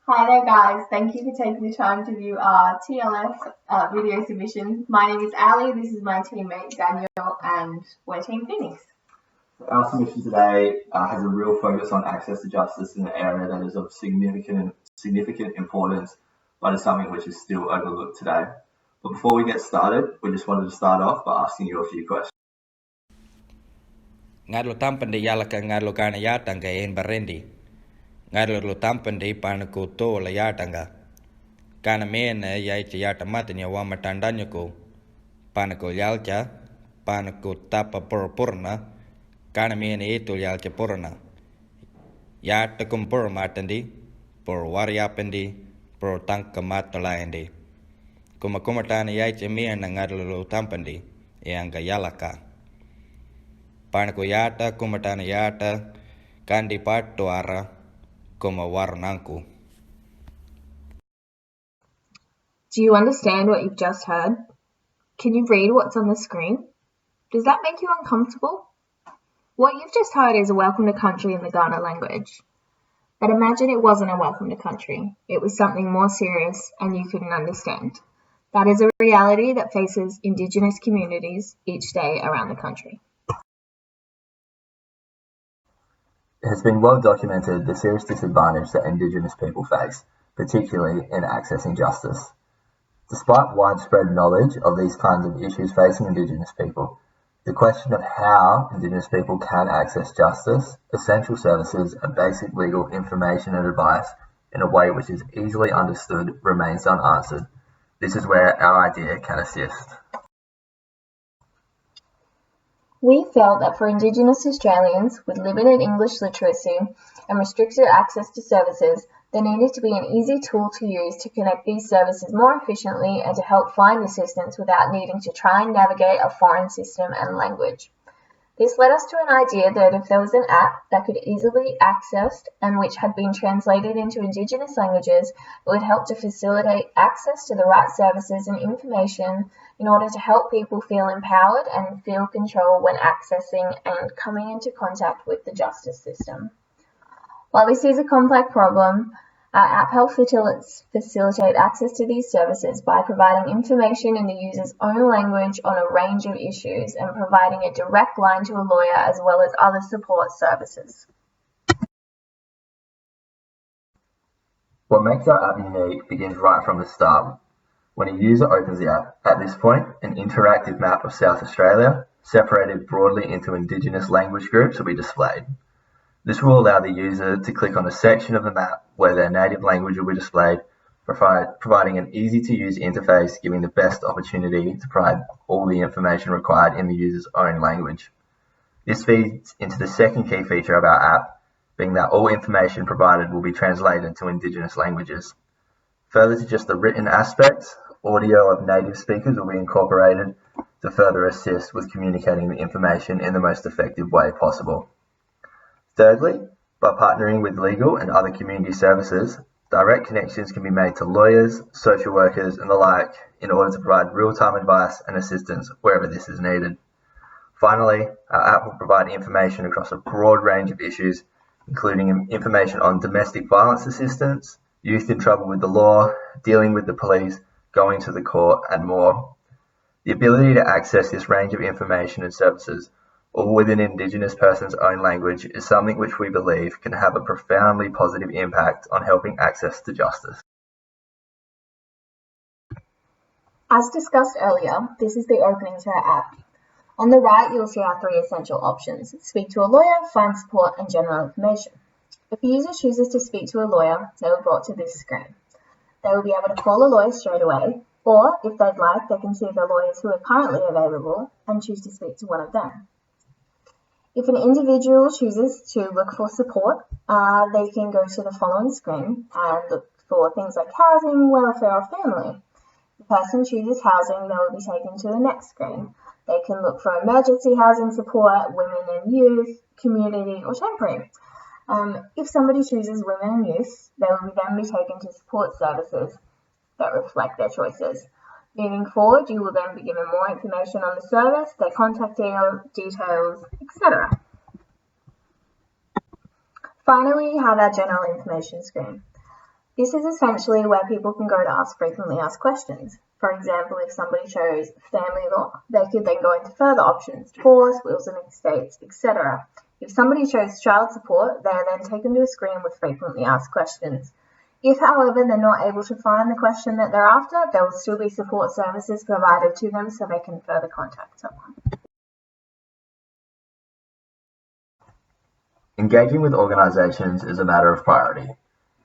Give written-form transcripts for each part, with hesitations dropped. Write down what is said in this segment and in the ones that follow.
Hi there guys, thank you for taking the time to view our TLS video submission. My name is Ali, this is my teammate Daniel, and we're Team Phoenix. Our submission today has a real focus on access to justice in an area that is of significant importance, but is something which is still overlooked today. But before we get started, we just wanted to start off by asking you a few questions. Ngadlo tampan de yala ka ngadlo kana yatanga en barendi. Ngadlo tampan de panaku to la yatanga. Kana mena yaita yata matanya wama tandanyo ko. Panako yalcha, panako tapa purna, kana mena eto yalcha purna. Yata kumpur matandi, por waryapendi, por tanka matalaendi. Kumakumatana yaita mena ngadlo tampandi, eanga yalaka. Panako yata kumatana yata kandi pato ara kuma warnanku. Do you understand what you've just heard? Can you read what's on the screen? Does that make you uncomfortable? What you've just heard is a welcome to country in the Ghana language. But imagine it wasn't a welcome to country. It was something more serious and you couldn't understand. That is a reality that faces Indigenous communities each day around the country. It has been well documented the serious disadvantage that Indigenous people face, particularly in accessing justice. Despite widespread knowledge of these kinds of issues facing Indigenous people, the question of how Indigenous people can access justice, essential services, and basic legal information and advice in a way which is easily understood remains unanswered. This is where our idea can assist. We felt that for Indigenous Australians with limited English literacy and restricted access to services, there needed to be an easy tool to use to connect these services more efficiently and to help find assistance without needing to try and navigate a foreign system and language. This led us to an idea that if there was an app that could easily be accessed and which had been translated into Indigenous languages, it would help to facilitate access to the right services and information in order to help people feel empowered and feel control when accessing and coming into contact with the justice system. While this is a complex problem, our app helps facilitate access to these services by providing information in the user's own language on a range of issues and providing a direct line to a lawyer as well as other support services. What makes our app unique begins right from the start. When a user opens the app, at this point, an interactive map of South Australia, separated broadly into Indigenous language groups, will be displayed. This will allow the user to click on a section of the map where their native language will be displayed, providing an easy-to-use interface, giving the best opportunity to provide all the information required in the user's own language. This feeds into the second key feature of our app, being that all information provided will be translated to Indigenous languages. Further to just the written aspects, audio of native speakers will be incorporated to further assist with communicating the information in the most effective way possible. Thirdly, by partnering with legal and other community services, direct connections can be made to lawyers, social workers, and the like in order to provide real-time advice and assistance wherever this is needed. Finally, our app will provide information across a broad range of issues, including information on domestic violence assistance, youth in trouble with the law, dealing with the police, going to the court, and more. The ability to access this range of information and services all within an Indigenous person's own language is something which we believe can have a profoundly positive impact on helping access to justice. As discussed earlier, this is the opening to our app. On the right, you'll see our three essential options: speak to a lawyer, find support, and general information. If a user chooses to speak to a lawyer, they will be brought to this screen. They will be able to call a lawyer straight away, or if they'd like, they can see the lawyers who are currently available and choose to speak to one of them. If an individual chooses to look for support, they can go to the following screen and look for things like housing, welfare, or family. If the person chooses housing, they will be taken to the next screen. They can look for emergency housing support, women and youth, community, or temporary. If somebody chooses women and youth, they will then be taken to support services that reflect their choices. Moving forward, you will then be given more information on the service, their contact details, etc. Finally, you have our general information screen. This is essentially where people can go to ask frequently asked questions. For example, if somebody chose family law, they could then go into further options, divorce, wills and estates, etc. If somebody chose child support, they are then taken to a screen with frequently asked questions. If, however, they're not able to find the question that they're after, there will still be support services provided to them so they can further contact someone. Engaging with organisations is a matter of priority.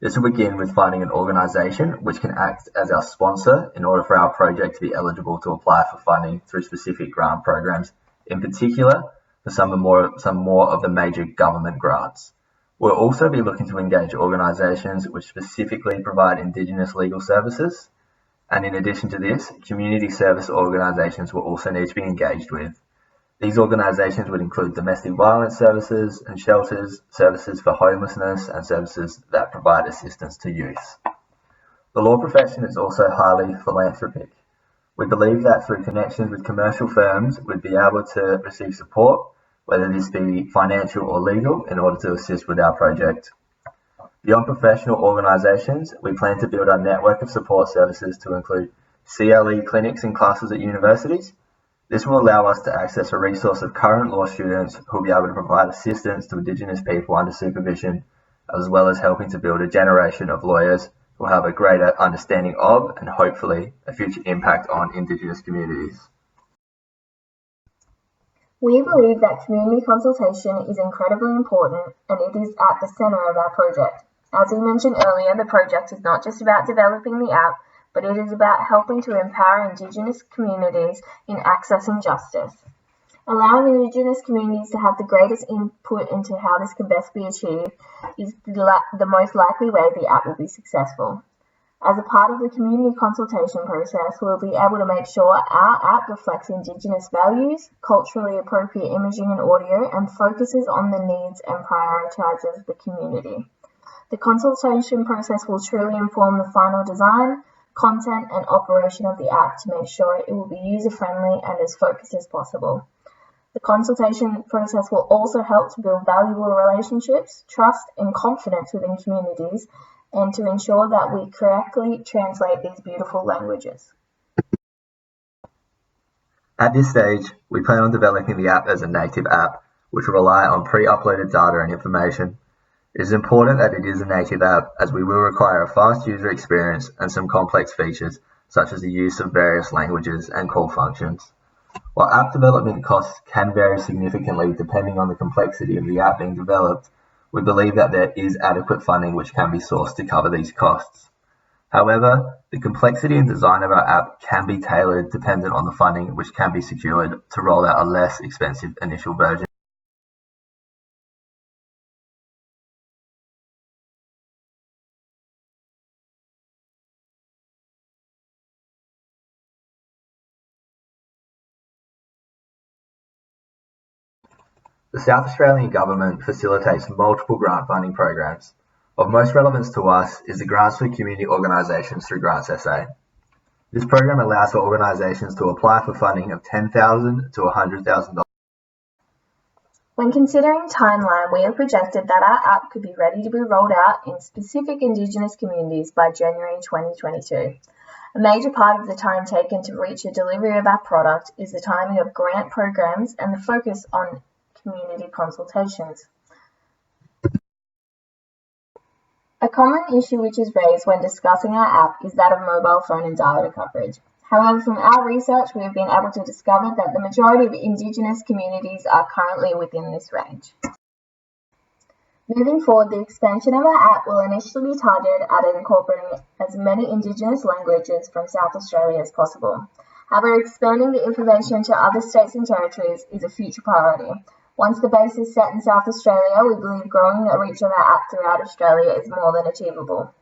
This will begin with finding an organisation which can act as our sponsor in order for our project to be eligible to apply for funding through specific grant programs, in particular for some more of the major government grants. We'll also be looking to engage organisations which specifically provide Indigenous legal services, and in addition to this, community service organisations will also need to be engaged with. These organisations would include domestic violence services and shelters, services for homelessness, and services that provide assistance to youth. The law profession is also highly philanthropic. We believe that through connections with commercial firms, we'd be able to receive support, whether this be financial or legal, in order to assist with our project. Beyond professional organisations, we plan to build our network of support services to include CLE clinics and classes at universities. This will allow us to access a resource of current law students who will be able to provide assistance to Indigenous people under supervision, as well as helping to build a generation of lawyers who will have a greater understanding of and hopefully a future impact on Indigenous communities. We believe that community consultation is incredibly important and it is at the centre of our project. As we mentioned earlier, the project is not just about developing the app, but it is about helping to empower Indigenous communities in accessing justice. Allowing Indigenous communities to have the greatest input into how this can best be achieved is the most likely way the app will be successful. As a part of the community consultation process, we'll be able to make sure our app reflects Indigenous values, culturally appropriate imaging and audio, and focuses on the needs and prioritises the community. The consultation process will truly inform the final design, content and operation of the app to make sure it will be user-friendly and as focused as possible. The consultation process will also help to build valuable relationships, trust and confidence within communities and to ensure that we correctly translate these beautiful languages. At this stage, we plan on developing the app as a native app, which will rely on pre-uploaded data and information. It is important that it is a native app as we will require a fast user experience and some complex features such as the use of various languages and call functions. While app development costs can vary significantly depending on the complexity of the app being developed, we believe that there is adequate funding which can be sourced to cover these costs. However, the complexity and design of our app can be tailored dependent on the funding which can be secured to roll out a less expensive initial version. The South Australian Government facilitates multiple grant funding programs. Of most relevance to us is the Grants for Community Organisations through Grants SA. This program allows for organisations to apply for funding of $10,000 to $100,000. When considering timeline, we have projected that our app could be ready to be rolled out in specific Indigenous communities by January 2022. A major part of the time taken to reach a delivery of our product is the timing of grant programs and the focus on community consultations. A common issue which is raised when discussing our app is that of mobile phone and data coverage. However, from our research, we have been able to discover that the majority of Indigenous communities are currently within this range. Moving forward, the expansion of our app will initially be targeted at incorporating as many Indigenous languages from South Australia as possible. However, expanding the information to other states and territories is a future priority. Once the base is set in South Australia, we believe growing the reach of our app throughout Australia is more than achievable.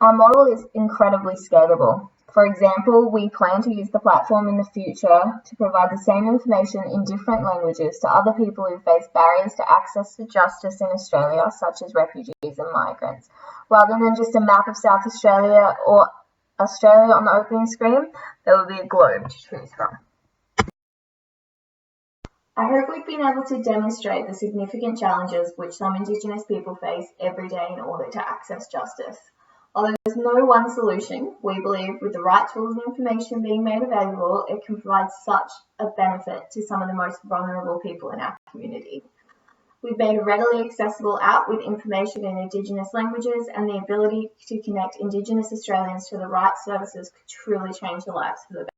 Our model is incredibly scalable. For example, we plan to use the platform in the future to provide the same information in different languages to other people who face barriers to access to justice in Australia, such as refugees and migrants. Rather than just a map of South Australia or Australia on the opening screen, there will be a globe to choose from. I hope we've been able to demonstrate the significant challenges which some Indigenous people face every day in order to access justice. Although there's no one solution, we believe with the right tools and information being made available, it can provide such a benefit to some of the most vulnerable people in our community. We've made a readily accessible app with information in Indigenous languages, and the ability to connect Indigenous Australians to the right services could truly change the lives for the better.